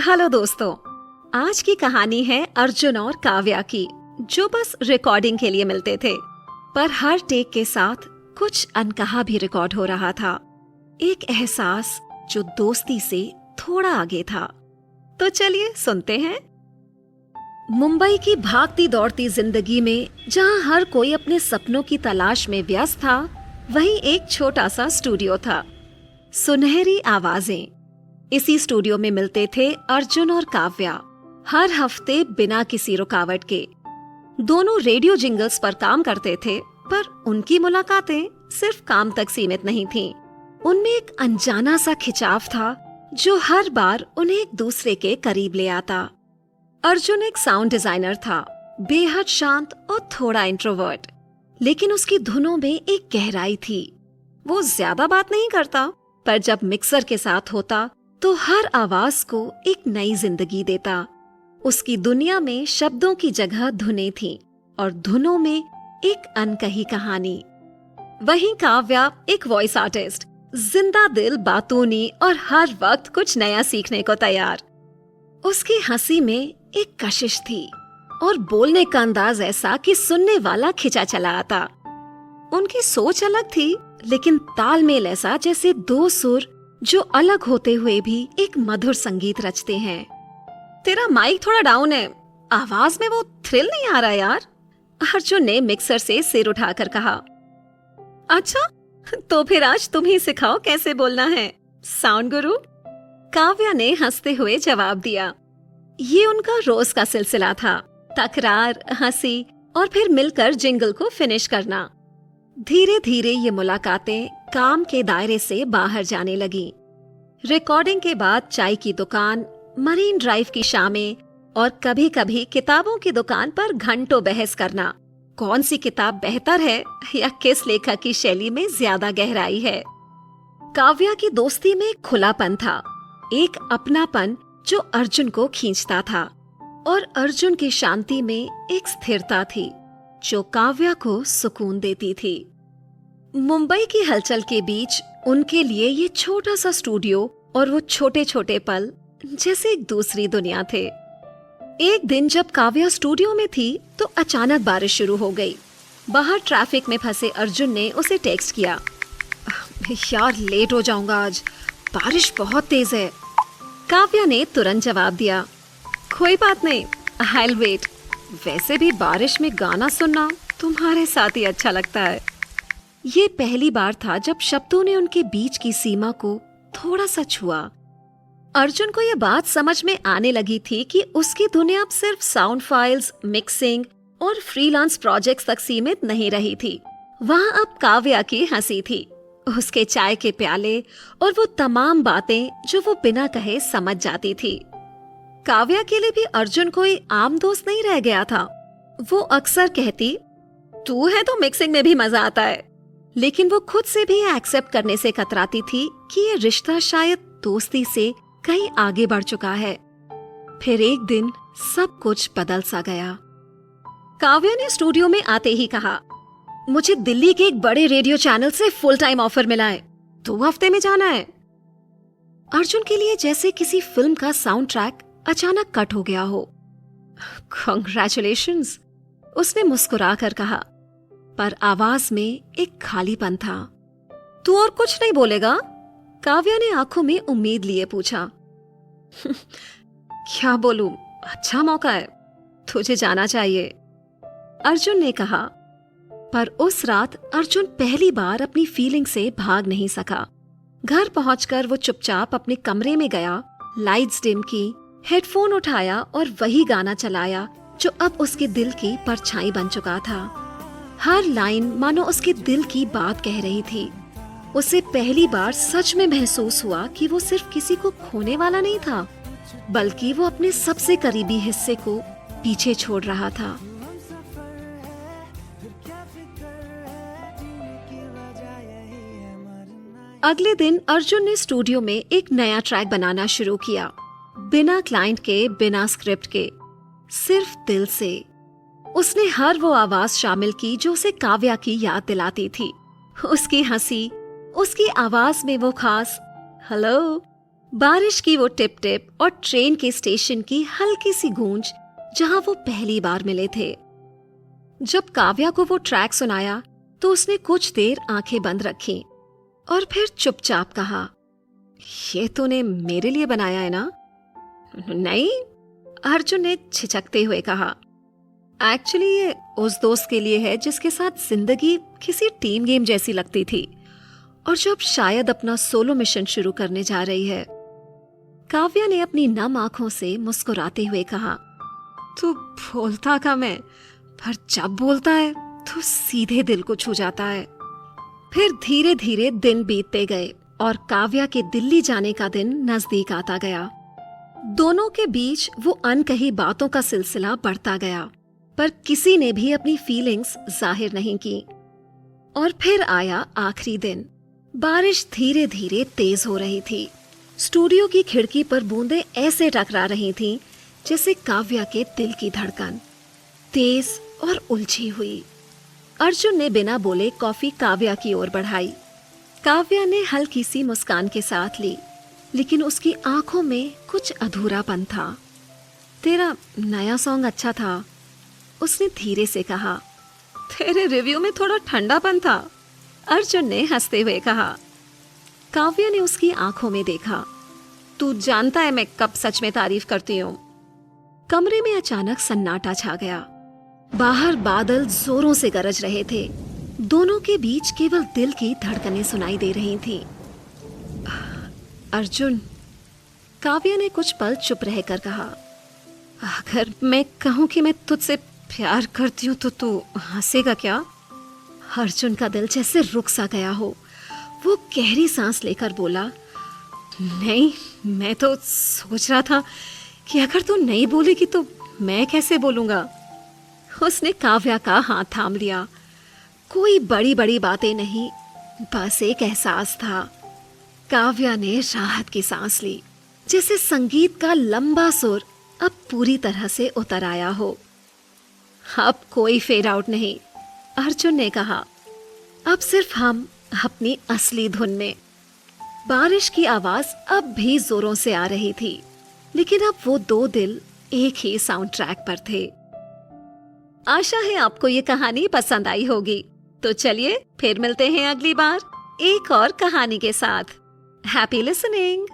Hello दोस्तों, आज की कहानी है अर्जुन और काव्या की, जो बस रिकॉर्डिंग के लिए मिलते थे, पर हर टेक के साथ कुछ अनकहा भी रिकॉर्ड हो रहा था। एक एहसास जो दोस्ती से थोड़ा आगे था। तो चलिए सुनते हैं। मुंबई की भागती दौड़ती जिंदगी में जहां हर कोई अपने सपनों की तलाश में व्यस्त था, वहीं एक छोटा सा स्टूडियो था। सुनहरी आवाजें। इसी स्टूडियो में मिलते थे अर्जुन और काव्या, हर हफ्ते बिना किसी रुकावट के। दोनों रेडियो जिंगल्स पर काम करते थे, पर उनकी मुलाकातें सिर्फ काम तक सीमित नहीं थीं। उनमें एक अनजाना सा खिंचाव था जो हर बार उन्हें एक दूसरे के करीब ले आता। अर्जुन एक साउंड डिजाइनर था, बेहद शांत और थोड़ा इंट्रोवर्ट, लेकिन उसकी धुनों में एक गहराई थी। वो ज्यादा बात नहीं करता, पर जब मिक्सर के साथ होता तो हर आवाज को एक नई जिंदगी देता। उसकी दुनिया में शब्दों की जगह धुनें थीं और धुनों में एक अनकही कहानी। वहीं काव्या एक वॉइस आर्टिस्ट, जिंदा दिल, बातूनी और हर वक्त कुछ नया सीखने को तैयार। उसकी हंसी में एक कशिश थी और बोलने का अंदाज ऐसा कि सुनने वाला खिंचा चला आता। उनकी सोच अलग थी, लेकिन तालमेल ऐसा जैसे दो सुर जो अलग होते हुए भी एक मधुर संगीत रचते हैं। तेरा माइक थोड़ा डाउन है, आवाज में वो थ्रिल नहीं आ रहा यार, अर्जुन ने मिक्सर से सिर उठाकर कहा। अच्छा, तो फिर आज तुम ही सिखाओ कैसे बोलना है, साउंड गुरु, काव्या ने हंसते हुए जवाब दिया। ये उनका रोज का सिलसिला था, तकरार, हंसी और फिर मिलकर जिंगल को फिनिश करना। धीरे धीरे ये मुलाकातें काम के दायरे से बाहर जाने लगी। रिकॉर्डिंग के बाद चाय की दुकान, मरीन ड्राइव की शामें और कभी कभी किताबों की दुकान पर घंटों बहस करना, कौन सी किताब बेहतर है या किस लेखक की शैली में ज्यादा गहराई है। काव्या की दोस्ती में एक खुलापन था, एक अपनापन जो अर्जुन को खींचता था, और अर्जुन की शांति में एक स्थिरता थी जो काव्या को सुकून देती थी। मुंबई की हलचल के बीच उनके लिए ये छोटा सा स्टूडियो और वो छोटे छोटे पल जैसे एक दूसरी दुनिया थे। एक दिन जब काव्या स्टूडियो में थी तो अचानक बारिश शुरू हो गई। बाहर ट्रैफिक में फंसे अर्जुन ने उसे टेक्स्ट किया, यार लेट हो जाऊंगा आज, बारिश बहुत तेज है। काव्या ने तुरंत जवाब दिया, कोई बात नहीं, आई विल वेट। वैसे भी बारिश में गाना सुनना तुम्हारे साथ ही अच्छा लगता है। ये पहली बार था जब शब्दों ने उनके बीच की सीमा को थोड़ा सा छुआ। अर्जुन को यह बात समझ में आने लगी थी कि उसकी दुनिया अब सिर्फ साउंड फाइल्स, मिक्सिंग और फ्रीलांस प्रोजेक्ट्स तक सीमित नहीं रही थी। वहाँ अब काव्या की हंसी थी, उसके चाय के प्याले और वो तमाम बातें जो वो बिना कहे समझ जाती थी। काव्या के लिए भी अर्जुन कोई आम दोस्त नहीं रह गया था। वो अक्सर कहती, तू है तो मिक्सिंग में भी मजा आता है, लेकिन वो खुद से भी एक्सेप्ट करने से कतराती थी कि ये रिश्ता शायद दोस्ती से कहीं आगे बढ़ चुका है। फिर एक दिन सब कुछ बदल सा गया। काव्या ने स्टूडियो में आते ही कहा, मुझे दिल्ली के एक बड़े रेडियो चैनल से फुल टाइम ऑफर मिला है, 2 हफ्ते में जाना है। अर्जुन के लिए जैसे किसी फिल्म का साउंड ट्रैक अचानक कट हो गया हो। कांग्रेचुलेशंस, उसने मुस्कुराकर कहा, पर आवाज में एक खालीपन था। तू और कुछ नहीं बोलेगा? काव्या ने आंखों में उम्मीद लिए पूछा। क्या बोलूं, अच्छा मौका है, तुझे जाना चाहिए, अर्जुन ने कहा। पर उस रात अर्जुन पहली बार अपनी फीलिंग से भाग नहीं सका। घर पहुंचकर वो चुपचाप अपने कमरे में गया, लाइट्स डिम की, हेडफोन उठाया और वही गाना चलाया जो अब उसके दिल की परछाई बन चुका था। हर लाइन मानो उसके दिल की बात कह रही थी। उसे पहली बार सच में महसूस हुआ कि वो सिर्फ किसी को खोने वाला नहीं था, बल्कि वो अपने सबसे करीबी हिस्से को पीछे छोड़ रहा था। अगले दिन अर्जुन ने स्टूडियो में एक नया ट्रैक बनाना शुरू किया, बिना क्लाइंट के, बिना स्क्रिप्ट के, सिर्फ दिल से। उसने हर वो आवाज शामिल की जो उसे काव्या की याद दिलाती थी। उसकी हंसी, उसकी आवाज में वो खास हेलो, बारिश की वो टिप टिप और ट्रेन के स्टेशन की हल्की सी गूंज जहां वो पहली बार मिले थे। जब काव्या को वो ट्रैक सुनाया तो उसने कुछ देर आंखें बंद रखी और फिर चुपचाप कहा, ये तूने मेरे लिए बनाया है ना? नहीं, अर्जुन ने झिझकते हुए कहा। एक्चुअली ये उस दोस्त के लिए है जिसके साथ जिंदगी किसी टीम गेम जैसी लगती थी और जो अब शायद अपना सोलो मिशन शुरू करने जा रही है। काव्या ने अपनी नम आंखों से मुस्कुराते हुए कहा, तू बोलता कम है, पर जब बोलता है तो सीधे दिल को छू जाता है। फिर धीरे धीरे दिन बीतते गए और काव्या के दिल्ली जाने का दिन नजदीक आता गया। दोनों के बीच वो अनकही बातों का सिलसिला बढ़ता गया, पर किसी ने भी अपनी फीलिंग्स जाहिर नहीं की। और फिर आया आखिरी दिन। बारिश धीरे धीरे तेज हो रही थी। स्टूडियो की खिड़की पर बूंदें ऐसे टकरा रही थीं जैसे काव्या के दिल की धड़कन तेज और उलझी हुई। अर्जुन ने बिना बोले कॉफी काव्या की ओर बढ़ाई। काव्या ने हल्की सी मुस्कान के साथ ली, लेकिन उसकी आंखों में कुछ अधूरापन था। तेरा नया सॉन्ग अच्छा था, उसने धीरे से कहा। तेरे रिव्यू में थोड़ा ठंडापन था, अर्जुन ने हंसते हुए कहा। काव्या ने उसकी आंखों में देखा। तू जानता है मैं कब सच में तारीफ करती हूँ। कमरे में अचानक सन्नाटा छा गया। बाहर बादल जोरों से गरज रहे थे। दोनों के बीच केवल दिल की धड़कनें सुनाई दे रही थीं। अर्जुन, काव्या ने कुछ पल चुप रहकर कहा, अगर मैं कहूं कि मैं तुझसे प्यार करती हूं तो तू हंसेगा क्या? अर्जुन का दिल जैसे रुक सा गया हो। वो गहरी सांस लेकर बोला, नहीं, मैं तो सोच रहा था कि अगर तू नहीं बोलेगी तो मैं कैसे बोलूंगा। उसने काव्या का हाथ थाम लिया। कोई बड़ी बड़ी बातें नहीं, बस एक एहसास था। काव्या ने राहत की सांस ली, जैसे संगीत का लंबा सुर अब पूरी तरह से उतर आया हो। अब कोई फेड आउट नहीं, अर्जुन ने कहा। अब सिर्फ हम अपनी असली धुन में। बारिश की आवाज अब भी जोरों से आ रही थी, लेकिन अब वो दो दिल एक ही साउंड ट्रैक पर थे। आशा है आपको ये कहानी पसंद आई होगी। तो चलिए फिर मिलते हैं अगली बार एक और कहानी के साथ। Happy listening.